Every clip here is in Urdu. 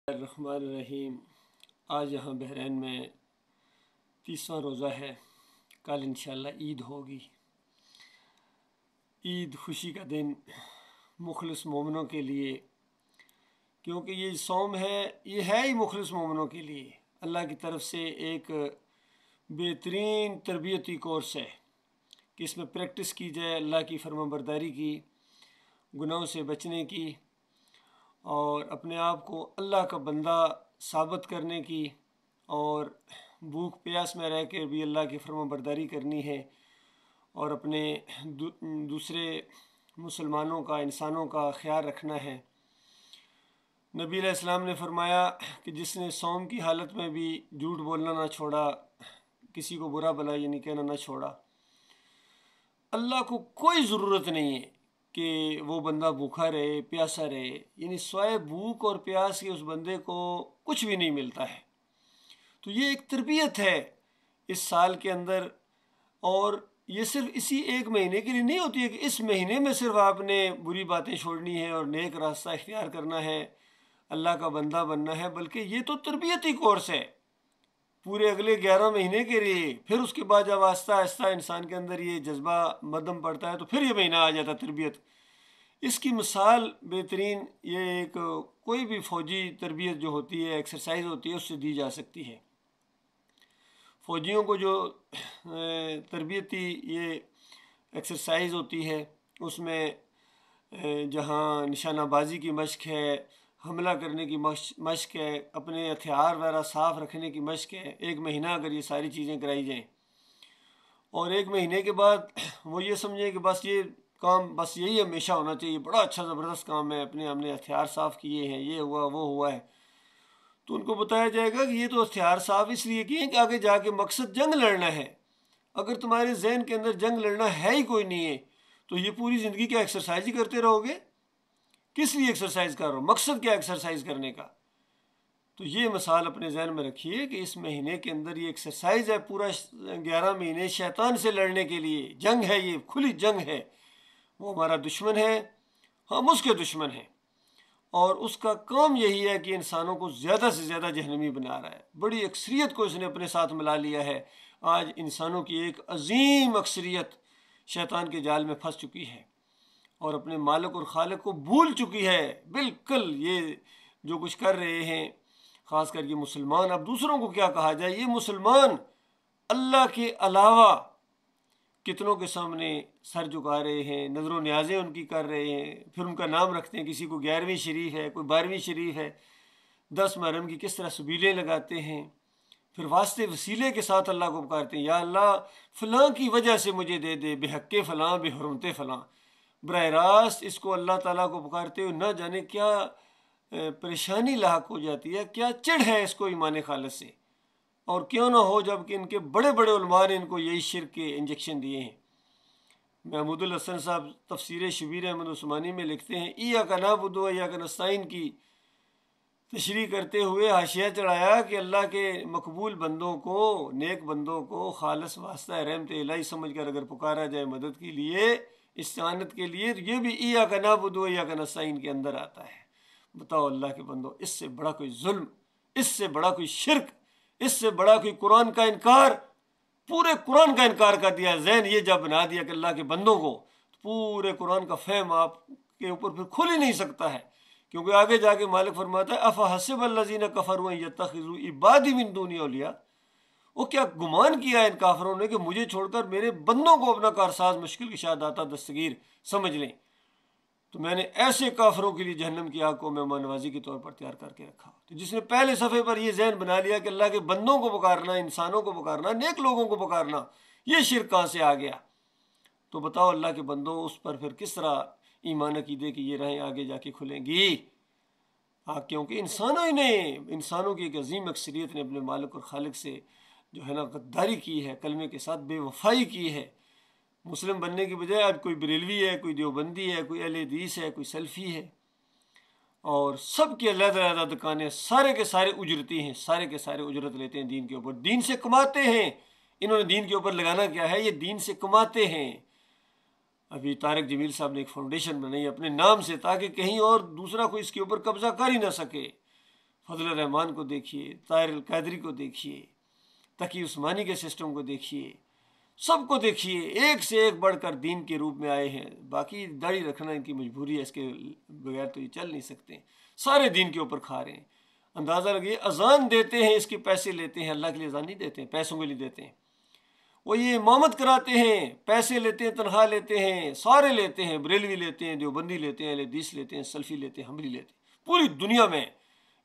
الرحمن الرحیم۔ آج یہاں بحرین میں 30واں روزہ ہے۔ کل انشاءاللہ عید ہوگی۔ عید خوشی کا دن مخلص مومنوں کے لیے، کیونکہ یہ صوم ہے، یہ ہے ہی مخلص مومنوں کے لیے۔ اللہ کی طرف سے ایک بہترین تربیتی کورس ہے کہ اس میں پریکٹس کی جائے اللہ کی فرما برداری کی، گناہوں سے بچنے کی، اور اپنے آپ کو اللہ کا بندہ ثابت کرنے کی، اور بھوک پیاس میں رہ کے بھی اللہ کی فرما برداری کرنی ہے، اور اپنے دوسرے مسلمانوں کا، انسانوں کا خیال رکھنا ہے۔ نبی علیہ السلام نے فرمایا کہ جس نے صوم کی حالت میں بھی جھوٹ بولنا نہ چھوڑا، کسی کو برا بھلا یعنی کہنا نہ چھوڑا، اللہ کو کوئی ضرورت نہیں ہے کہ وہ بندہ بھوکا رہے، پیاسا رہے، یعنی سوائے بھوک اور پیاس کے اس بندے کو کچھ بھی نہیں ملتا ہے۔ تو یہ ایک تربیت ہے اس سال کے اندر، اور یہ صرف اسی ایک مہینے کے لیے نہیں ہوتی ہے کہ اس مہینے میں صرف آپ نے بری باتیں چھوڑنی ہے اور نیک راستہ اختیار کرنا ہے، اللہ کا بندہ بننا ہے، بلکہ یہ تو تربیتی کورس ہے پورے اگلے 11 مہینے کے لیے۔ پھر اس کے بعد جب آہستہ آہستہ انسان کے اندر یہ جذبہ مدم پڑتا ہے تو پھر یہ مہینہ آ جاتا ہے تربیت۔ اس کی مثال بہترین یہ ایک کوئی بھی فوجی تربیت جو ہوتی ہے، ایکسرسائز ہوتی ہے، اس سے دی جا سکتی ہے۔ فوجیوں کو جو تربیتی یہ ایکسرسائز ہوتی ہے، اس میں جہاں نشانہ بازی کی مشق ہے، حملہ کرنے کی مشق ہے، اپنے ہتھیار وغیرہ صاف رکھنے کی مشق ہے، ایک مہینہ اگر یہ ساری چیزیں کرائی جائیں، اور ایک مہینے کے بعد وہ یہ سمجھیں کہ بس یہ کام بس یہی ہمیشہ ہونا چاہیے، بڑا اچھا زبردست کام ہے، ہم نے ہتھیار صاف کیے ہیں، یہ ہوا وہ ہوا ہے، تو ان کو بتایا جائے گا کہ یہ تو ہتھیار صاف اس لیے کیے کہ آگے جا کے مقصد جنگ لڑنا ہے۔ اگر تمہارے ذہن کے اندر جنگ لڑنا ہے ہی کوئی نہیں ہے تو یہ پوری زندگی کیا ایکسرسائز ہی کرتے رہو گے؟ کس لیے ایکسرسائز کر رہو؟ مقصد کیا ایکسرسائز کرنے کا؟ تو یہ مثال اپنے ذہن میں رکھیے کہ اس مہینے کے اندر یہ ایکسرسائز ہے، پورا 11 مہینے شیطان سے لڑنے کے لیے جنگ ہے، یہ کھلی جنگ ہے۔ وہ ہمارا دشمن ہے، ہم اس کے دشمن ہیں، اور اس کا کام یہی ہے کہ انسانوں کو زیادہ سے زیادہ جہنمی بنا رہا ہے۔ بڑی اکثریت کو اس نے اپنے ساتھ ملا لیا ہے۔ آج انسانوں کی ایک عظیم اکثریت شیطان کے جال میں پھنس چکی ہے اور اپنے مالک اور خالق کو بھول چکی ہے بالکل۔ یہ جو کچھ کر رہے ہیں، خاص کر یہ مسلمان، اب دوسروں کو کیا کہا جائے، یہ مسلمان اللہ کے علاوہ کتنوں کے سامنے سر جھکا رہے ہیں، نظر و نیازیں ان کی کر رہے ہیں، پھر ان کا نام رکھتے ہیں، کسی کو 11ویں شریف ہے، کوئی 12ویں شریف ہے، 10 محرم کی کس طرح سبیلیں لگاتے ہیں، پھر واسطے وسیلے کے ساتھ اللہ کو پکارتے ہیں، یا اللہ فلاں کی وجہ سے مجھے دے دے، بے حق فلاں، بے حرمت فلاں۔ براہ راست اس کو اللہ تعالیٰ کو پکارتے ہوئے نہ جانے کیا پریشانی لاحق ہو جاتی ہے، کیا چڑھ ہے اس کو ایمان خالص سے، اور کیوں نہ ہو جب کہ ان کے بڑے بڑے علماء نے ان کو یہی شرک کے انجیکشن دیے ہیں۔ محمود الحسن صاحب تفسیر شبیر احمد عثمانی میں لکھتے ہیں، ایاک نعبد و ایاک نستعین کی تشریح کرتے ہوئے حاشیہ چڑھایا کہ اللہ کے مقبول بندوں کو، نیک بندوں کو خالص واسطہ رحمت الہی سمجھ کر اگر پکارا جائے مدد کے لیے، استعانت کے لیے، تو یہ بھی ایاک نعبد و ایاک نستعین کے اندر آتا ہے۔ بتاؤ اللہ کے بندو، اس سے بڑا کوئی ظلم، اس سے بڑا کوئی شرک، اس سے بڑا کوئی قرآن کا انکار، پورے قرآن کا انکار کر دیا۔ ذہن یہ جب بنا دیا کہ اللہ کے بندوں کو، تو پورے قرآن کا فہم آپ کے اوپر پھر کھل ہی نہیں سکتا ہے، کیونکہ آگے جا کے مالک فرماتا ہے افحسب الذین کفروا ان یتخذوا عبادی من دونی اولیاء۔ وہ کیا گمان کیا ہے ان کافروں نے کہ مجھے چھوڑ کر میرے بندوں کو اپنا کارساز، مشکل کشا، داتا دستگیر سمجھ لیں، تو میں نے ایسے کافروں کے لیے جہنم کی آگ کو مہمان نوازی کے طور پر تیار کر کے رکھا۔ تو جس نے پہلے صفحے پر یہ ذہن بنا لیا کہ اللہ کے بندوں کو پکارنا، انسانوں کو پکارنا، نیک لوگوں کو پکارنا، یہ شرک کہاں سے آ گیا؟ تو بتاؤ اللہ کے بندوں، اس پر پھر کس طرح ایمان عقیدے کی یہ راہیں آگے جا کے کھلیں گی؟ کیونکہ انسانوں کی ایک عظیم اکثریت نے اپنے مالک اور خالق سے جو ہے نا غداری کی ہے، کلمے کے ساتھ بے وفائی کی ہے۔ مسلم بننے کی بجائے آج کوئی بریلوی ہے، کوئی دیوبندی ہے، کوئی اہل حدیث ہے، کوئی سلفی ہے، اور سب کی علیحدہ علیحدہ دکانیں، سارے کے سارے اجرتی ہیں، سارے کے سارے اجرت لیتے ہیں دین کے اوپر، دین سے کماتے ہیں۔ انہوں نے دین کے اوپر لگانا کیا ہے؟ یہ دین سے کماتے ہیں۔ ابھی طارق جمیل صاحب نے ایک فاؤنڈیشن بنائی اپنے نام سے، تاکہ کہیں اور دوسرا کوئی اس کے اوپر قبضہ کر ہی نہ سکے۔ فضل الرحمان کو دیکھیے، طاہر القادری کو دیکھیے، تقی عثمانی کے سسٹم کو دیکھیے، سب کو دیکھیے، ایک سے ایک بڑھ کر دین کے روپ میں آئے ہیں۔ باقی داڑھی رکھنا ان کی مجبوری ہے، اس کے بغیر تو یہ چل نہیں سکتے، سارے دین کے اوپر کھا رہے ہیں۔ اندازہ لگیے، اذان دیتے ہیں اس کے پیسے لیتے ہیں، اللہ کے لیے اذان نہیں دیتے ہیں، پیسوں کے لیے دیتے ہیں۔ وہ یہ امامت کراتے ہیں، پیسے لیتے ہیں، تنخواہ لیتے ہیں، سارے لیتے ہیں، بریلوی لیتے ہیں، دیوبندی لیتے ہیں، اہل حدیث لیتے ہیں، سلفی لیتے ہیں، حنبلی لیتے ہیں۔ پوری دنیا میں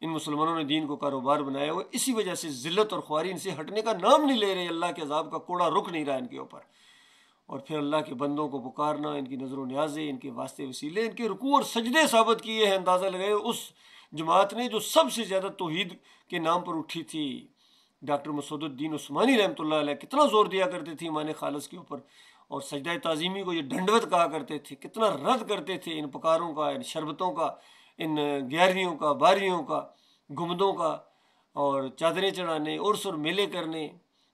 ان مسلمانوں نے دین کو کاروبار بنایا ہوا، اسی وجہ سے ذلت اور خواری ان سے ہٹنے کا نام نہیں لے رہے، اللہ کے عذاب کا کوڑا رک نہیں رہا ان کے اوپر۔ اور پھر اللہ کے بندوں کو پکارنا، ان کی نظر و نیازیں، ان کے واسطے وسیلے، ان کے رکوع اور سجدے ثابت کیے ہیں۔ اندازہ لگائے اس جماعت نے جو سب سے زیادہ توحید کے نام پر اٹھی تھی، ڈاکٹر مسعود الدین عثمانی رحمۃ اللہ علیہ کتنا زور دیا کرتے تھے ایمان خالص کے اوپر، اور سجدہ تعظیمی کو یہ ڈنڈوت کہا کرتے تھے، کتنا رد کرتے تھے ان پکاروں کا، ان شربتوں کا، ان گیارہویں کا، بارہویں کا، گنبدوں کا، اور چادریں چڑھانے، عرس اور میلے کرنے،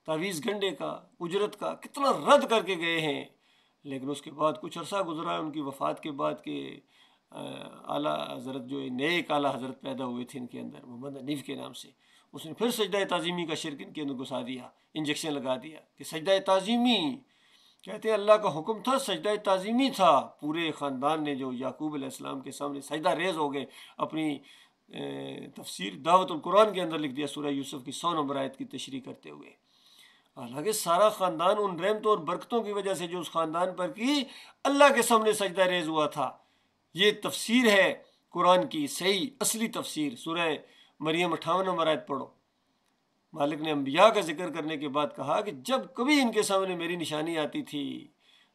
تعویذ گنڈے کا، اجرت کا، کتنا رد کر کے گئے ہیں۔ لیکن اس کے بعد کچھ عرصہ گزرا ہے ان کی وفات کے بعد کہ اعلیٰ حضرت جو نیک اعلیٰ حضرت پیدا ہوئے تھے ان کے اندر، محمد حنیف کے نام سے، اس نے پھر سجدہ تعظیمی کا شرک ان کے اندر گھسا دیا، انجیکشن لگا دیا کہ سجدہ تعظیمی، کہتے ہیں اللہ کا حکم تھا، سجدہ تعظیمی تھا۔ پورے خاندان نے جو یعقوب علیہ السلام کے سامنے سجدہ ریز ہو گئے، اپنی تفسیر دعوت القرآن کے اندر لکھ دیا سورہ یوسف کی 100 نمبر آیت کی تشریح کرتے ہوئے۔ حالانکہ سارا خاندان ان رحمتوں اور برکتوں کی وجہ سے جو اس خاندان پر کی، اللہ کے سامنے سجدہ ریز ہوا تھا۔ یہ تفسیر ہے قرآن کی صحیح اصلی تفسیر۔ سورہ مریم 58 نمبر آیت پڑھو۔ مالک نے انبیاء کا ذکر کرنے کے بعد کہا کہ جب کبھی ان کے سامنے میری نشانی آتی تھی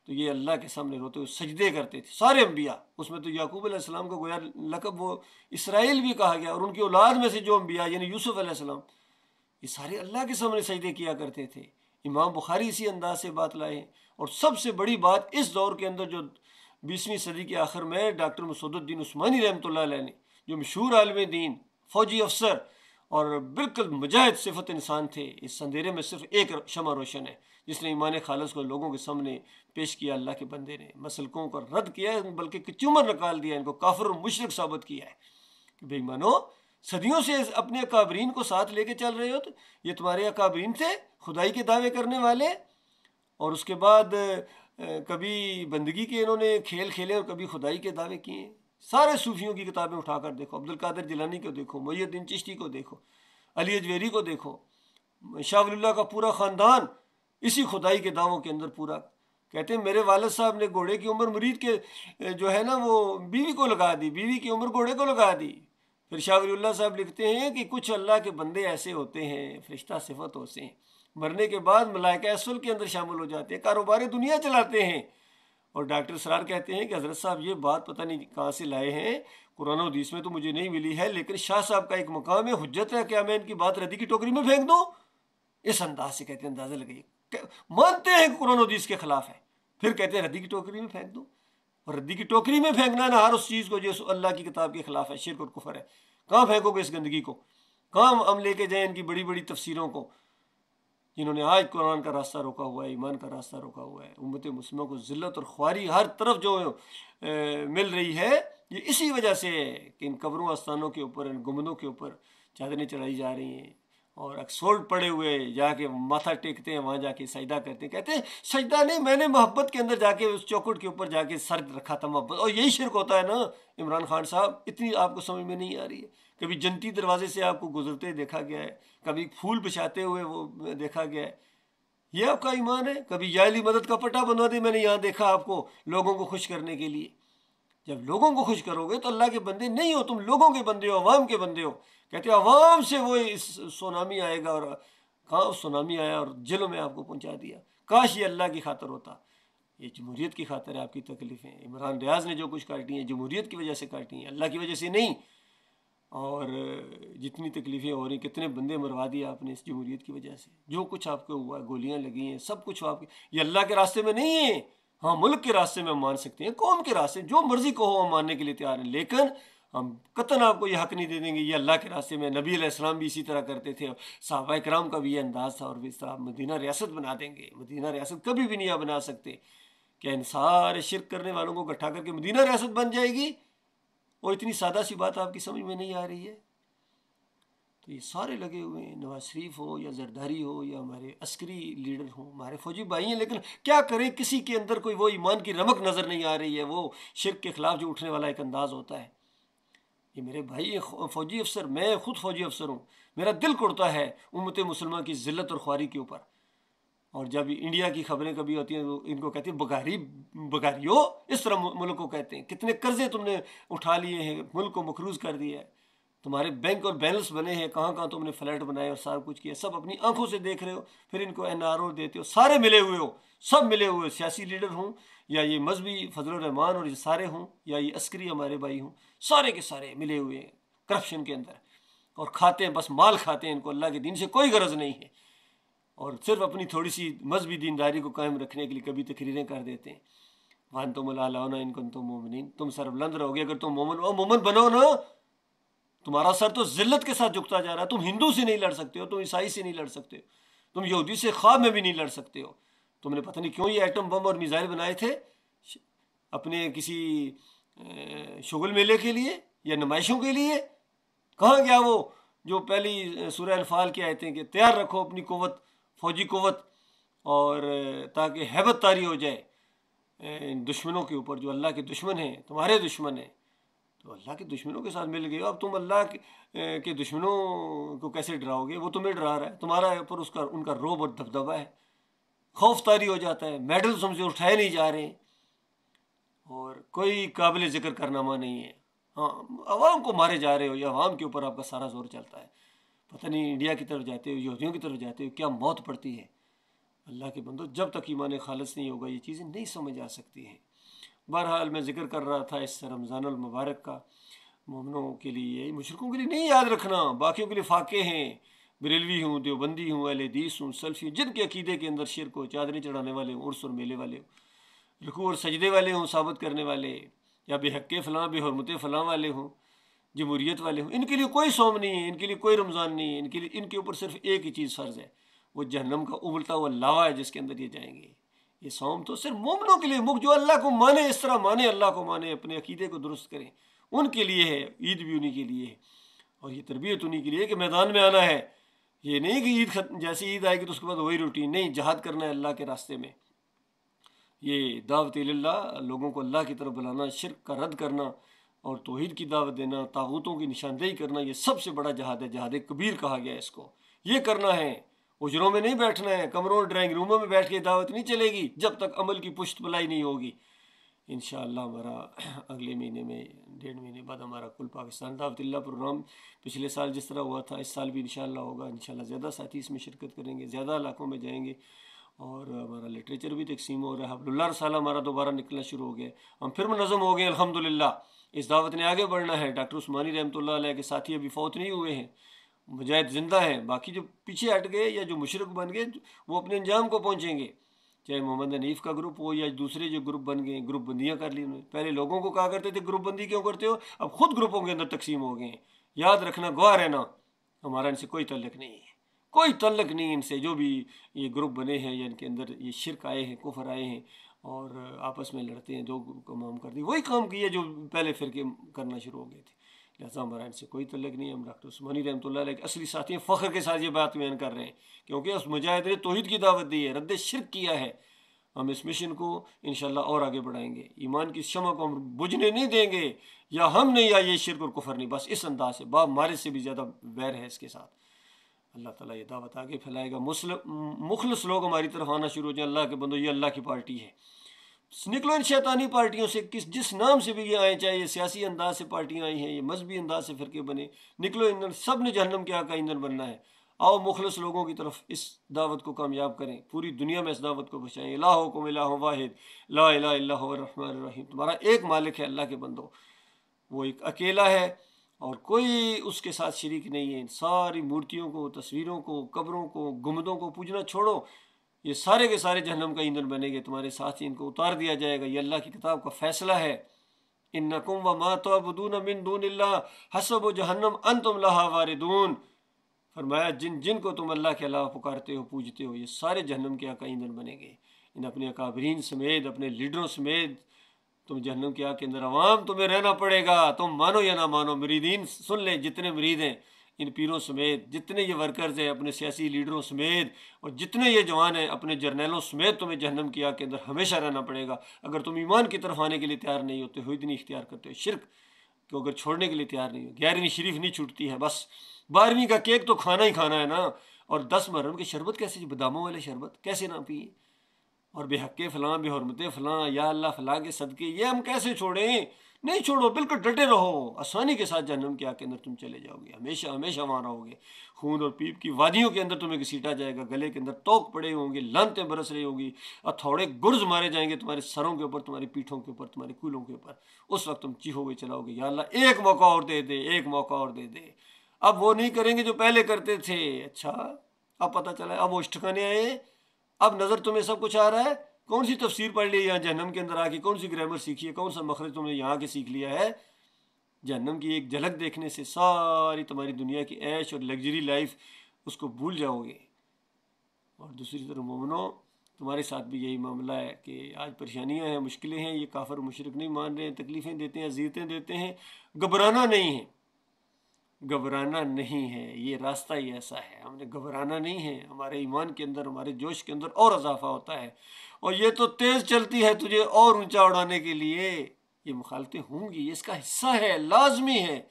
تو یہ اللہ کے سامنے روتے ہوئے سجدے کرتے تھے، سارے انبیاء۔ اس میں تو یعقوب علیہ السلام کو گویا لقب وہ اسرائیل بھی کہا گیا، اور ان کی اولاد میں سے جو انبیاء یعنی یوسف علیہ السلام، یہ سارے اللہ کے سامنے سجدے کیا کرتے تھے۔ امام بخاری اسی انداز سے بات لائے ہیں۔ اور سب سے بڑی بات اس دور کے اندر جو 20ویں صدی کے آخر میں ڈاکٹر مسعود الدین عثمانی رحمۃ اللہ علیہ نے، جو مشہور عالم دین، فوجی افسر اور بالکل مجاہد صفت انسان تھے، اس اندھیرے میں صرف ایک شمع روشن ہے جس نے ایمان خالص کو لوگوں کے سامنے پیش کیا۔ اللہ کے بندے نے مسلکوں کو رد کیا ہے، بلکہ کچومر نکال دیا، ان کو کافر اور مشرک ثابت کیا ہے کہ بے ایمانو، صدیوں سے اپنے اکابرین کو ساتھ لے کے چل رہے ہو، تو یہ تمہارے اکابرین تھے خدائی کے دعوے کرنے والے، اور اس کے بعد کبھی بندگی کے انہوں نے کھیل کھیلے اور کبھی خدائی کے دعوے کیے۔ سارے صوفیوں کی کتابیں اٹھا کر دیکھو، عبد القادر جیلانی کو دیکھو، محی الدین چشتی کو دیکھو، علی اجویری کو دیکھو، شاہ ولی اللہ کا پورا خاندان اسی خدائی کے دعووں کے اندر پورا۔ کہتے ہیں میرے والد صاحب نے گھوڑے کی عمر مرید کے جو ہے نا وہ بیوی کو لگا دی، بیوی کی عمر گھوڑے کو لگا دی۔ پھر شاہ ولی اللہ صاحب لکھتے ہیں کہ کچھ اللہ کے بندے ایسے ہوتے ہیں، فرشتہ صفت ہوتے ہیں، مرنے کے بعد ملائکہ اسفل کے اندر شامل ہو جاتے ہیں، کاروبار دنیا چلاتے ہیں۔ اور ڈاکٹر اسرار کہتے ہیں کہ حضرت صاحب یہ بات پتہ نہیں کہاں سے لائے ہیں، قرآن و حدیث میں تو مجھے نہیں ملی ہے، لیکن شاہ صاحب کا ایک مقام ہے، حجت ہے، کیا میں ان کی بات ردی کی ٹوکری میں پھینک دوں؟ اس انداز سے کہتے ہیں، اندازہ لگائیے، مانتے ہیں کہ قرآن و حدیث کے خلاف ہے، پھر کہتے ہیں ردی کی ٹوکری میں پھینک دو۔ اور ردی کی ٹوکری میں پھینکنا ہے ہر اس چیز کو جو اللہ کی کتاب کے خلاف ہے، شرک اور کفر ہے۔ کہاں پھینکو گے اس گندگی کو؟ کہاں ہم لے کے جائیں ان کی بڑی بڑی تفسیروں کو، جنہوں نے آج قرآن کا راستہ روکا ہوا ہے، ایمان کا راستہ روکا ہوا ہے۔ امت مسلمہ کو ذلت اور خواری ہر طرف جو مل رہی ہے، یہ اسی وجہ سے ہے کہ ان قبروں آستانوں کے اوپر، ان گنبدوں کے اوپر چادریں چڑھائی جا رہی ہیں، اور اکسفورڈ پڑے ہوئے جا کے ماتھا ٹیکتے ہیں، وہاں جا کے سجدہ کرتے ہیں۔ کہتے ہیں سجدہ نہیں، میں نے محبت کے اندر جا کے اس چوکھٹ کے اوپر جا کے سر رکھا تھا محبت، اور یہی شرک ہوتا ہے نا عمران خان صاحب، اتنی آپ کو سمجھ میں نہیں آ رہی ہے۔ کبھی جنتی دروازے سے آپ کو گزرتے دیکھا گیا ہے، کبھی پھول بچھاتے ہوئے وہ دیکھا گیا ہے، یہ آپ کا ایمان ہے؟ کبھی یا علی مدد کا پٹا بنوا دے، میں نے یہاں دیکھا آپ کو لوگوں کو خوش کرنے کے لیے۔ جب لوگوں کو خوش کرو گے تو اللہ کے بندے نہیں ہو، تم لوگوں کے بندے ہو، عوام کے بندے ہو۔ کہتے ہیں عوام سے وہ سونامی آئے گا، اور کہاں سونامی آیا اور جلوں میں آپ کو پہنچا دیا۔ کاش یہ اللہ کی خاطر ہوتا، یہ جمہوریت کی خاطر ہے آپ کی تکلیفیں۔ عمران ریاض نے جو کچھ کاٹی ہیں جمہوریت کی وجہ سے کاٹی ہیں، اللہ کی وجہ سے نہیں۔ اور جتنی تکلیفیں ہو رہی، کتنے بندے مروا دیے آپ نے اس جمہوریت کی وجہ سے، جو کچھ آپ کو ہوا، گولیاں لگی ہیں، سب کچھ آپ کے، یہ اللہ کے راستے میں نہیں ہے۔ ہاں ملک کے راستے میں ہم مان سکتے ہیں، قوم کے راستے جو مرضی کو ہو ہم ماننے کے لیے تیار ہیں، لیکن ہم قطعاً آپ کو یہ حق نہیں دے دیں گے یہ اللہ کے راستے میں۔ نبی علیہ السلام بھی اسی طرح کرتے تھے، صحابہ کرام کا بھی یہ انداز تھا، اور اس طرح مدینہ ریاست بنا دیں گے۔ مدینہ ریاست کبھی بھی نہیں آپ بنا سکتے، کہ ان سارے شرک کرنے والوں کو اکٹھا کر کے مدینہ ریاست بن جائے گی؟ وہ اتنی سادہ سی بات آپ کی سمجھ میں نہیں آ رہی ہے؟ تو یہ سارے لگے ہوئے ہیں، نواز شریف ہو یا زرداری ہو یا ہمارے عسکری لیڈر ہوں، ہمارے فوجی بھائی ہیں، لیکن کیا کریں، کسی کے اندر کوئی وہ ایمان کی رمق نظر نہیں آ رہی ہے، وہ شرک کے خلاف جو اٹھنے والا ایک انداز ہوتا ہے۔ یہ میرے بھائی فوجی افسر، میں خود فوجی افسر ہوں، میرا دل کڑتا ہے امت مسلمہ کی ذلت اور خواری کے اوپر۔ اور جب انڈیا کی خبریں کبھی ہوتی ہیں تو ان کو کہتے ہیں بگاری، بگاریو، اس طرح ملک کو کہتے ہیں، کتنے قرضے تم نے اٹھا لیے ہیں، ملک کو مقروض کر دیا ہے، تمہارے بینک اور بیلنس بنے ہیں، کہاں کہاں تم نے فلیٹ بنائے اور سارا کچھ کیا، سب اپنی آنکھوں سے دیکھ رہے ہو، پھر ان کو NRO دیتے ہو، سارے ملے ہوئے ہو، سب ملے ہوئے، سیاسی لیڈر ہوں یا یہ مذہبی فضل الرحمان اور یہ سارے ہوں یا یہ عسکری ہمارے بھائی ہوں، سارے کے سارے ملے ہوئے ہیں کرپشن کے اندر، اور کھاتے ہیں، بس مال کھاتے ہیں، ان کو اللہ کے دین سے کوئی غرض نہیں ہے، اور صرف اپنی تھوڑی سی مذہبی دینداری کو قائم رکھنے کے لیے کبھی تقریریں کر دیتے ہیں، وَأَنْتُمُ الْأَعْلَوْنَ إِن كُنتُم مُؤْمِنِينَ، تم سربلند رہو گے اگر تم مومن ہو، مومن بنو نا، تمہارا سر تو ذلت کے ساتھ جھکتا جا رہا ہے، تم ہندو سے نہیں لڑ سکتے ہو، تم عیسائی سے نہیں لڑ سکتے ہو، تم یہودی سے خواب میں بھی نہیں لڑ سکتے ہو، تم نے پتہ نہیں کیوں یہ ایٹم بم اور میزائل بنائے تھے، اپنے کسی شغل میلے کے لیے یا نمائشوں کے لیے، کہاں گیا وہ جو پہلی سورہ انفال کی آیتیں کہ تیار رکھو اپنی قوت، فوجی قوت، اور تاکہ ہیبت طاری ہو جائے ان دشمنوں کے اوپر جو اللہ کے دشمن ہیں، تمہارے دشمن ہیں، تو اللہ کے دشمنوں کے ساتھ مل گئے، اب تم اللہ کے دشمنوں کو کیسے ڈراؤ گے؟ وہ تمہیں ڈرا رہا ہے، تمہارا اوپر ان کا رعب اور دبدبہ ہے، خوف طاری ہو جاتا ہے، میڈل تم سے اٹھائے نہیں جا رہے، اور کوئی قابل ذکر کارنامہ نہیں ہے، ہاں عوام کو مارے جا رہے ہو، یا عوام کے اوپر آپ کا سارا زور چلتا ہے، پتہ نہیں انڈیا کی طرف جاتے ہو، یہودیوں کی طرف جاتے ہو، کیا موت پڑتی ہے۔ اللہ کے بندو، جب تک ایمان خالص نہیں ہوگا یہ چیزیں نہیں سمجھ آ سکتی ہیں۔ بہرحال میں ذکر کر رہا تھا اس رمضان المبارک کا، مومنوں کے لیے، مشرکوں کے لیے نہیں یاد رکھنا، باقیوں کے لیے فاقے ہیں، بریلوی ہوں، دیوبندی ہوں، اہل حدیث ہوں، سلفی ہوں، جن کے عقیدے کے اندر شرک ہو، چادریں چڑھانے والے ہوں، عرس اور میلے والے ہوں، رکوع اور سجدے والے ہوں، ثابت کرنے والے، یا بے حق فلاں بے حرمت فلاں والے ہوں، جمہوریت والے ہوں، ان کے لیے کوئی صوم نہیں ہے، ان کے لیے کوئی رمضان نہیں ہے، ان کے اوپر صرف ایک ہی چیز فرض ہے، وہ جہنم کا ابلتا ہوا لاوا ہے جس کے اندر یہ جائیں گے۔ یہ صوم تو صرف مومنوں کے لیے، جو اللہ کو مانے، اس طرح مانے، اللہ کو مانے، اپنے عقیدے کو درست کریں، ان کے لیے ہے، عید بھی انہی کے لیے ہے، اور یہ تربیت انہی کے لیے کہ میدان میں آنا ہے، یہ نہیں کہ عید جیسی عید آئے گی تو اس کے بعد وہی روٹین، نہیں، جہاد کرنا ہے اللہ کے راستے میں، یہ دعوت اللہ، لوگوں کو اللہ کی طرف بلانا، شرک کا رد کرنا اور توحید کی دعوت دینا، طاغوتوں کی نشاندہی کرنا، یہ سب سے بڑا جہاد ہے، جہاد کبیر کہا گیا ہے اس کو، یہ کرنا ہے، اجروں میں نہیں بیٹھنا ہے، کمروں ڈرائنگ روموں میں بیٹھ کے دعوت نہیں چلے گی جب تک عمل کی پشت پلائی نہیں ہوگی۔ انشاءاللہ ہمارا اگلے مہینے میں، 1.5 مہینے بعد ہمارا کل پاکستان دعوت اللہ پروگرام پچھلے سال جس طرح ہوا تھا اس سال بھی انشاءاللہ ہوگا، انشاءاللہ زیادہ ساتھی اس میں شرکت کریں گے، زیادہ علاقوں میں جائیں گے، اور ہمارا لٹریچر بھی تقسیم ہو رہا ہے، حبل اللہ رسالہ ہمارا دوبارہ نکلنا شروع ہو گیا، ہم پھر منظم ہو گئے الحمدللہ، اس دعوت نے آگے بڑھنا ہے، ڈاکٹر عثمانی رحمۃ اللہ علیہ کے ساتھی ابھی فوت نہیں ہوئے ہیں، مجاہد زندہ ہیں، باقی جو پیچھے ہٹ گئے یا جو مشرک بن گئے وہ اپنے انجام کو پہنچیں گے، چاہے محمد حنیف کا گروپ ہو یا دوسرے جو گروپ بن گئے، گروپ بندیاں کر لی انہوں نے، پہلے لوگوں کو کہا کرتے تھے گروپ بندی کیوں کرتے ہو، اب خود گروپوں کے اندر تقسیم ہو گئے ہیں، یاد رکھنا، گواہ رہنا، ہمارا ان سے کوئی تعلق نہیں ہے، کوئی تعلق نہیں ان سے، جو بھی یہ گروپ بنے ہیں یا ان کے اندر یہ شرک آئے ہیں، کفر آئے ہیں اور آپس میں لڑتے ہیں، دو کام کرتے ہیں، وہی کام کیے جو پہلے فرقے کرنا شروع ہو گئے تھے، لہٰذا ہمارا ان سے کوئی تعلق نہیں ہے، ہم ڈاکٹر عثمانی رحمۃ اللہ علیہ کے اصلی ساتھی ہیں، فخر کے ساتھ یہ بات بیان کر رہے ہیں، کیونکہ اس مجاہد نے توحید کی دعوت دی ہے، رد شرک کیا ہے، ہم اس مشن کو انشاءاللہ اور آگے بڑھائیں گے، ایمان کی شمع کو ہم بجھنے نہیں دیں گے، یا ہم نہیں یا یہ شرک اور کفر نہیں، بس اس انداز سے، باپ ہمارے سے بھی زیادہ ویر ہے اس کے ساتھ، اللہ تعالیٰ یہ دعوت آگے پھیلائے گا، مخلص لوگ ہماری طرف آنا شروع ہو جائیں، اللہ کے بندو یہ اللہ کی پارٹی ہے، نکلو ان شیطانی پارٹیوں سے، جس نام سے بھی یہ آئیں، چاہے یہ سیاسی انداز سے پارٹیاں آئی ہیں، یہ مذہبی انداز سے فرقے بنے، نکلو، ان سب نے جہنم کے آگ کا ایندھن بننا ہے، آؤ مخلص لوگوں کی طرف اس دعوت کو کامیاب کریں، پوری دنیا میں اس دعوت کو بچائیں، الہکم الہ واحد لا الہ الا هو الرحمن الرحیم، تمہارا ایک مالک ہے اللہ کے بندو، وہ ایک اکیلا ہے اور کوئی اس کے ساتھ شریک نہیں ہے، ساری مورتیوں کو، تصویروں کو، قبروں کو، گنبدوں کو پوجنا چھوڑو، یہ سارے کے سارے جہنم کا ایندھن بنے گے، تمہارے ساتھ ہی ان کو اتار دیا جائے گا، یہ اللہ کی کتاب کا فیصلہ ہے، انکم وما تعبدون من دون اللہ حسب جہنم انتم لہا واردون، فرمایا جن جن کو تم اللہ کے علاوہ پکارتے ہو، پوجتے ہو، یہ سارے جہنم کے آگ کا ایندھن بنیں گے، ان اپنے اکابرین سمیت، اپنے لیڈروں سمیت، تم جہنم کے آگ کے اندر، عوام تمہیں رہنا پڑے گا، تم مانو یا نہ مانو، مریدین سن لیں، جتنے مرید ہیں ان پیروں سمیت، جتنے یہ ورکرز ہیں اپنے سیاسی لیڈروں سمیت، اور جتنے یہ جوان ہیں اپنے جرنیلوں سمیت، تمہیں جہنم کی آگ کے اندر ہمیشہ رہنا پڑے گا اگر تم ایمان کی طرف آنے کے لیے تیار نہیں ہوتے، توحید نہیں اختیار کرتے ہو، شرک کو اگر چھوڑنے کے لیے تیار نہیں ہو۔ 11ویں شریف نہیں چھوٹتی ہے، بس 12ویں کا کیک تو کھانا ہی کھانا ہے نا۔ اور 10 محرم کے شربت کیسے، باداموں والے شربت کیسے نہ پیے، اور بے حق فلاں، بے حرمت فلاں، یا اللہ فلاں کے صدقے، یہ ہم کیسے چھوڑیں؟ نہیں چھوڑو، بالکل ڈٹے رہو، آسانی کے ساتھ جہنم کی آگ کے اندر تم چلے جاؤ گے، ہمیشہ ہمیشہ وہاں رہو گے۔ خون اور پیپ کی وادیوں کے اندر تمہیں گھسیٹا جائے گا، گلے کے اندر توک پڑے ہوں گے، لعنتیں برس رہی ہوگی، ہتھوڑے گرز مارے جائیں گے تمہارے سروں کے اوپر، تمہاری پیٹھوں کے اوپر، تمہارے کولوں کے اوپر۔ اس وقت تم چیخو گے، چلاؤ گے، یا اللہ ایک موقع اور دے دے، ایک موقع اور دے دے۔ اب وہ نہیں کریں گے جو پہلے کرتے تھے۔ اچھا، اب پتہ چلا، اب وہ ٹھکانے آئے، اب نظر تمہیں سب کچھ آ رہا ہے۔ کون سی تفسیر پڑھ لی یہاں جہنم کے اندر آ کے، کون سی گرامر سیکھی ہے، کون سا مخرج تم نے یہاں کے سیکھ لیا ہے؟ جہنم کی ایک جھلک دیکھنے سے ساری تمہاری دنیا کی عیش اور لگژری لائف اس کو بھول جاؤ گے۔ اور دوسری طرف مومنوں، تمہارے ساتھ بھی یہی معاملہ ہے کہ آج پریشانیاں ہیں، مشکلیں ہیں، یہ کافر مشرک نہیں مان رہے ہیں، تکلیفیں دیتے ہیں، اذیتیں دیتے ہیں، گھبرانا نہیں ہے، گھبرانا نہیں ہے، یہ راستہ ہی ایسا ہے، ہم نے گھبرانا نہیں ہے، ہمارے ایمان کے اندر، ہمارے جوش کے اندر اور اضافہ ہوتا ہے، اور یہ تو تیز چلتی ہے تجھے اور اونچا اڑانے کے لیے۔ یہ مخالفتیں ہوں گی، یہ اس کا حصہ ہے، لازمی ہے۔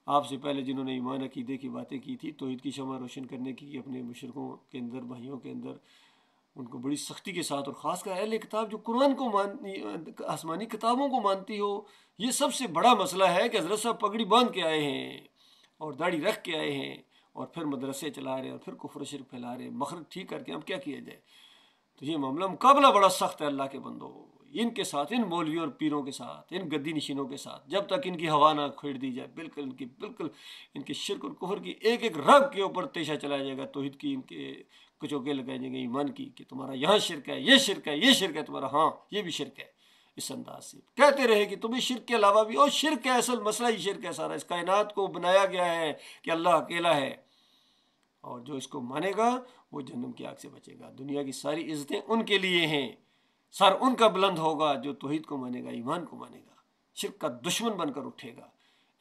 آپ سے پہلے جنہوں نے ایمان عقیدے کی باتیں کی تھی، توحید کی شمع روشن کرنے کی، اپنے مشرکوں کے اندر، بھائیوں کے اندر، ان کو بڑی سختی کے ساتھ، اور خاص کر اہل کتاب جو قرآن کو آسمانی کتابوں کو مانتی ہو، یہ سب سے بڑا مسئلہ ہے کہ حضرت صاحب پگڑی باندھ کے آئے ہیں اور داڑھی رکھ کے آئے ہیں، اور پھر مدرسے چلا رہے ہیں، اور پھر کفر و شرک پھیلا رہے ہیں، مخرج ٹھیک کر کے اب کیا کیا جائے؟ تو یہ معاملہ، مقابلہ بڑا سخت ہے اللہ کے بندو، ان کے ساتھ، ان مولویوں اور پیروں کے ساتھ، ان گدی نشینوں کے ساتھ، جب تک ان کی ہوا نہ کھیڑ دی جائے، بالکل ان کے شرک اور کفر کی ایک ایک رگ کے اوپر تیشہ چلایا جائے گا، توحید کی ان کے کچوکے لگائے جائیں گے، ایمان کی، کہ تمہارا یہاں شرک ہے، یہ شرک ہے، یہ شرک ہے تمہارا، ہاں یہ بھی شرک ہے، اس انداز سے کہتے رہے کہ تمہیں شرک کے علاوہ بھی اور شرک ہے، اصل مسئلہ ہی شرک ہے سارا، اس کائنات کو بنایا گیا ہے کہ اللہ اکیلا ہے، اور جو اس کو مانے گا وہ جہنم کی آگ سے بچے گا۔ دنیا کی ساری عزتیں ان کے لیے ہیں، سر ان کا بلند ہوگا جو توحید کو مانے گا، ایمان کو مانے گا، شرک کا دشمن بن کر اٹھے گا۔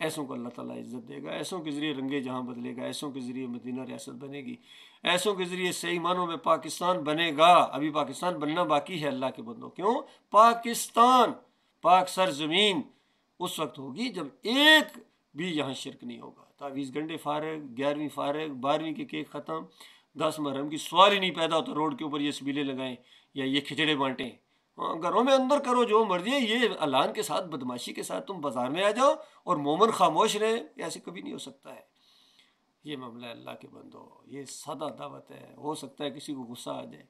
ایسوں کو اللہ تعالیٰ عزت دے گا، ایسوں کے ذریعے رنگے جہاں بدلے گا، ایسوں کے ذریعے مدینہ ریاست بنے گی، ایسوں کے ذریعے صحیح معنوں میں پاکستان بنے گا۔ ابھی پاکستان بننا باقی ہے اللہ کے بندوں۔ کیوں؟ پاکستان، پاک سرزمین اس وقت ہوگی جب ایک بھی یہاں شرک نہیں ہوگا۔ تعویذ گنڈے فارغ، 11ویں فارغ، 12ویں کے کیک ختم، 10 محرم کی سوال ہی نہیں پیدا ہوتا روڈ کے اوپر یہ سبیلے لگائیں یا یہ کھچڑے بانٹیں۔ ہاں، گھروں میں اندر کرو جو مرضی ہے، یہ اعلان کے ساتھ، بدماشی کے ساتھ تم بازار میں آ جاؤ اور مومن خاموش رہے، ایسے کبھی نہیں ہو سکتا ہے۔ یہ معاملہ ہے اللہ کے بندو، یہ سادہ دعوت ہے، ہو سکتا ہے کسی کو غصہ آ جائے،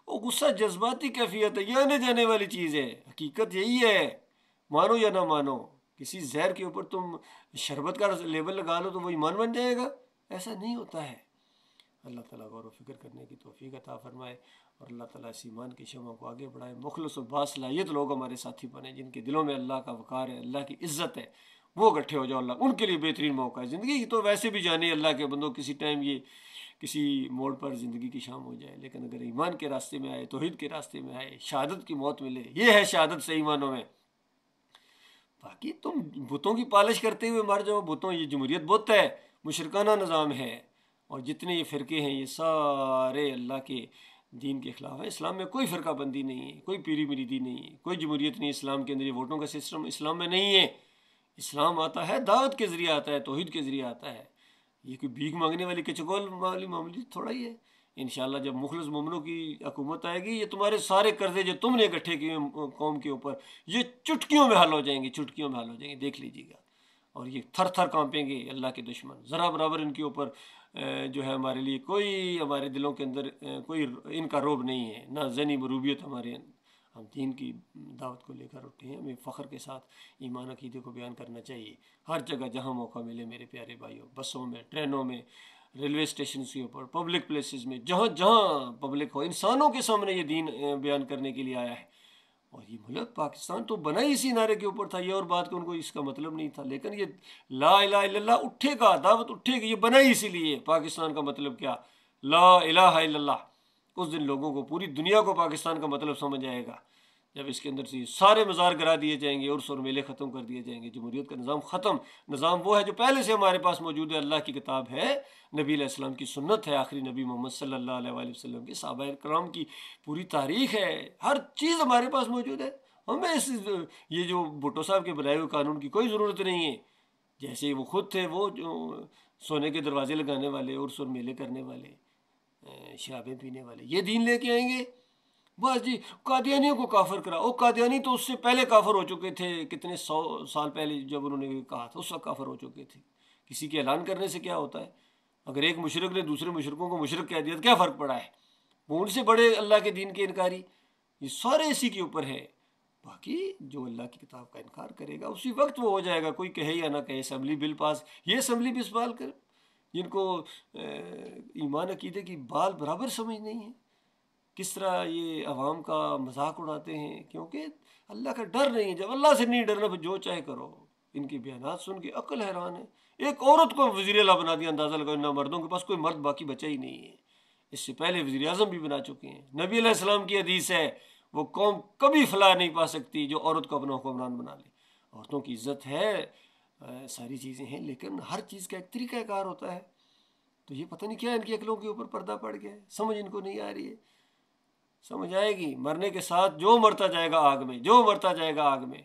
وہ غصہ جذباتی کیفیت ہے، یہ آنے جانے والی چیز ہے، حقیقت یہی ہے، مانو یا نہ مانو۔ کسی زہر کے اوپر تم شربت کا لیبل لگا لو تو وہ ایمان بن جائے گا، ایسا نہیں ہوتا ہے۔ اللہ تعالیٰ غور و فکر کرنے کی توفیق عطا فرمائے، اور اللہ تعالیٰ اس ایمان کی شمع کو آگے بڑھائے، مخلص و باصلاحیت لوگ ہمارے ساتھی بنے، جن کے دلوں میں اللہ کا وقار ہے، اللہ کی عزت ہے، وہ اکٹھے ہو جاؤ، اللہ ان کے لیے بہترین موقع ہے۔ زندگی کی تو ویسے بھی جانے اللہ کے بندوں، کسی ٹائم یہ کسی موڑ پر زندگی کی شام ہو جائے، لیکن اگر ایمان کے راستے میں آئے، توحید کے راستے میں آئے، شہادت کی موت ملے، یہ ہے شہادت صحیح معنوں میں۔ باقی تم بتوں کی پالش کرتے ہوئے مر جاؤ، بتوں، یہ جمہوریت بت ہے، مشرکانہ نظام ہے، اور جتنے یہ فرقے ہیں یہ سارے اللہ کے دین کے خلاف ہے۔ اسلام میں کوئی فرقہ بندی نہیں ہے، کوئی پیری مریدی نہیں ہے، کوئی جمہوریت نہیں، اسلام کے اندر یہ ووٹوں کا سسٹم اسلام میں نہیں ہے۔ اسلام آتا ہے دعوت کے ذریعے آتا ہے، توحید کے ذریعے آتا ہے، یہ کوئی بھیک مانگنے والی کچگول والی معاملی تھوڑا ہی ہے۔ انشاءاللہ جب مخلص مومنوں کی حکومت آئے گی، یہ تمہارے سارے قرضے جو تم نے اکٹھے کیے قوم کے اوپر، یہ چٹکیوں میں حل ہو جائیں گے، چٹکیوں میں حل ہو جائیں گے، دیکھ لیجیے گا۔ اور یہ تھر تھر کانپیں گے اللہ کے دشمن، ذرا برابر ان کے اوپر جو ہے ہمارے لیے کوئی، ہمارے دلوں کے اندر کوئی ان کا روب نہیں ہے، نہ ذہنی مروبیت ہمارے۔ ہم دین کی دعوت کو لے کر اٹھے ہیں، ہمیں فخر کے ساتھ ایمان عقیدے کو بیان کرنا چاہیے، ہر جگہ جہاں موقع ملے میرے پیارے بھائیوں، بسوں میں، ٹرینوں میں، ریلوے اسٹیشنز کے اوپر، پبلک پلیسز میں، جہاں جہاں پبلک ہو، انسانوں کے سامنے یہ دین بیان کرنے کے لیے آیا ہے۔ اور یہ ملک پاکستان تو بنا ہی اسی نعرے کے اوپر تھا، یہ اور بات کہ ان کو اس کا مطلب نہیں تھا، لیکن یہ لا الہ الا اللہ اٹھے گا، دعوت اٹھے گی، یہ بنا ہی اسی لیے۔ پاکستان کا مطلب کیا؟ لا الہ الا اللہ۔ اس دن لوگوں کو، پوری دنیا کو پاکستان کا مطلب سمجھ آئے گا، جب اس کے اندر سے سارے مزار گرا دیے جائیں گے، عرس اور میلے ختم کر دیے جائیں گے، جمہوریت کا نظام ختم، نظام وہ ہے جو پہلے سے ہمارے پاس موجود ہے، اللہ کی کتاب ہے، نبی علیہ السلام کی سنت ہے، آخری نبی محمد صلی اللہ علیہ وآلہ وسلم کے صحابہ کرام کی پوری تاریخ ہے، ہر چیز ہمارے پاس موجود ہے۔ ہمیں یہ جو بھٹو صاحب کے بنائے ہوئے قانون کی کوئی ضرورت نہیں ہے۔ جیسے وہ خود تھے، وہ جو سونے کے دروازے لگانے والے، عرس اور میلے کرنے والے، شرابیں پینے والے، یہ دین لے کے آئیں گے؟ بس جی، قادیانیوں کو کافر کرا، وہ قادیانی تو اس سے پہلے کافر ہو چکے تھے، کتنے 100 سال پہلے جب انہوں نے کہا تھا اس وقت کافر ہو چکے تھے۔ کسی کے اعلان کرنے سے کیا ہوتا ہے؟ اگر ایک مشرک نے دوسرے مشرکوں کو مشرک کہہ دیا تو کیا فرق پڑا ہے؟ وہ ان سے بڑے اللہ کے دین کے انکاری، یہ سارے اسی کے اوپر ہے۔ باقی جو اللہ کی کتاب کا انکار کرے گا اسی وقت وہ ہو جائے گا، کوئی کہے یا نہ کہے۔ اسمبلی بل پاس، یہ اسمبلی بھی اس بال کر جن کو ایمان عقیدے کی بال برابر سمجھ نہیں ہے، کس طرح یہ عوام کا مذاق اڑاتے ہیں، کیونکہ اللہ کا ڈر نہیں ہے۔ جب اللہ سے نہیں ڈرنا پھر جو چاہے کرو۔ ان کی بیانات سن کے عقل حیران ہے۔ ایک عورت کو وزیر اعلیٰ بنا دیا، اندازہ لگاؤ، نہ مردوں کے پاس کوئی مرد باقی بچا ہی نہیں ہے۔ اس سے پہلے وزیر اعظم بھی بنا چکے ہیں۔ نبی علیہ السلام کی حدیث ہے، وہ قوم کبھی فلاح نہیں پا سکتی جو عورت کو اپنا حکمران بنا لے۔ عورتوں کی عزت ہے، ساری چیزیں ہیں، لیکن ہر چیز کا ایک طریقہ کار ہوتا ہے۔ تو یہ پتہ نہیں کیا ان کی عقلوں کے اوپر پردہ پڑ گیا ہے، سمجھ ان کو نہیں آ رہی ہے۔ سمجھ آئے گی مرنے کے ساتھ، جو مرتا جائے گا آگ میں، جو مرتا جائے گا آگ میں۔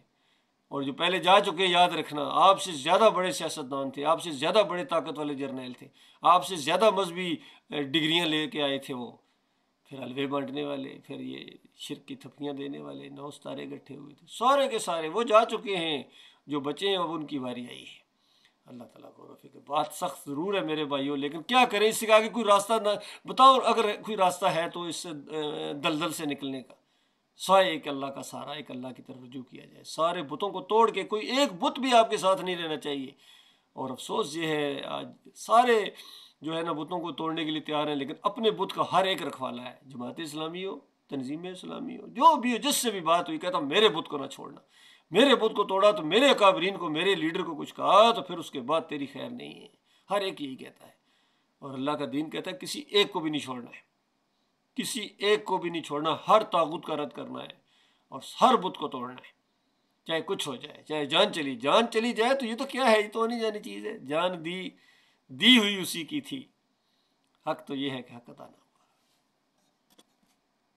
اور جو پہلے جا چکے، یاد رکھنا، آپ سے زیادہ بڑے سیاستدان تھے، آپ سے زیادہ بڑے طاقت والے جرنیل تھے، آپ سے زیادہ مذہبی ڈگریاں لے کے آئے تھے وہ، پھر حلوے بانٹنے والے، پھر یہ شرک کی تھپیاں دینے والے، 9 ستارے گٹھے ہوئے تھے، سارے کے سارے وہ جا چکے ہیں۔ جو بچے ہیں اب ان کی باری آئی ہے۔ اللہ تعالیٰ کو رفیق، بات سخت ضرور ہے میرے بھائیوں، لیکن کیا کریں، اس سے آگے کوئی راستہ نہ بتاؤ۔ اگر کوئی راستہ ہے تو اس سے دلدل سے نکلنے کا، سوائے ایک اللہ کا سہارا، ایک اللہ کی طرف رجوع کیا جائے۔ سارے بتوں کو توڑ کے کوئی ایک بت بھی آپ کے ساتھ نہیں رہنا چاہیے۔ اور افسوس یہ ہے آج سارے جو ہے نا بتوں کو توڑنے کے لیے تیار ہیں، لیکن اپنے بت کا ہر ایک رکھوالا ہے۔ جماعت اسلامی ہو، تنظیم اسلامی ہو، جو بھی ہو، جس سے بھی بات ہوئی، کہتا میرے بت کو نہ چھوڑنا۔ میرے بت کو توڑا تو میرے اکابرین کو، میرے لیڈر کو کچھ کہا تو پھر اس کے بعد تیری خیر نہیں ہے۔ ہر ایک یہی کہتا ہے، اور اللہ کا دین کہتا ہے کسی ایک کو بھی نہیں چھوڑنا ہے، کسی ایک کو بھی نہیں چھوڑنا، ہر طاغوت کا رد کرنا ہے اور ہر بت کو توڑنا ہے، چاہے کچھ ہو جائے، چاہے جان چلی جائے۔ تو یہ تو کیا ہے، یہ تو نہیں جانی چیز ہے، جان دی ہوئی اسی کی تھی۔ حق تو یہ ہے کہ حق عطا نہ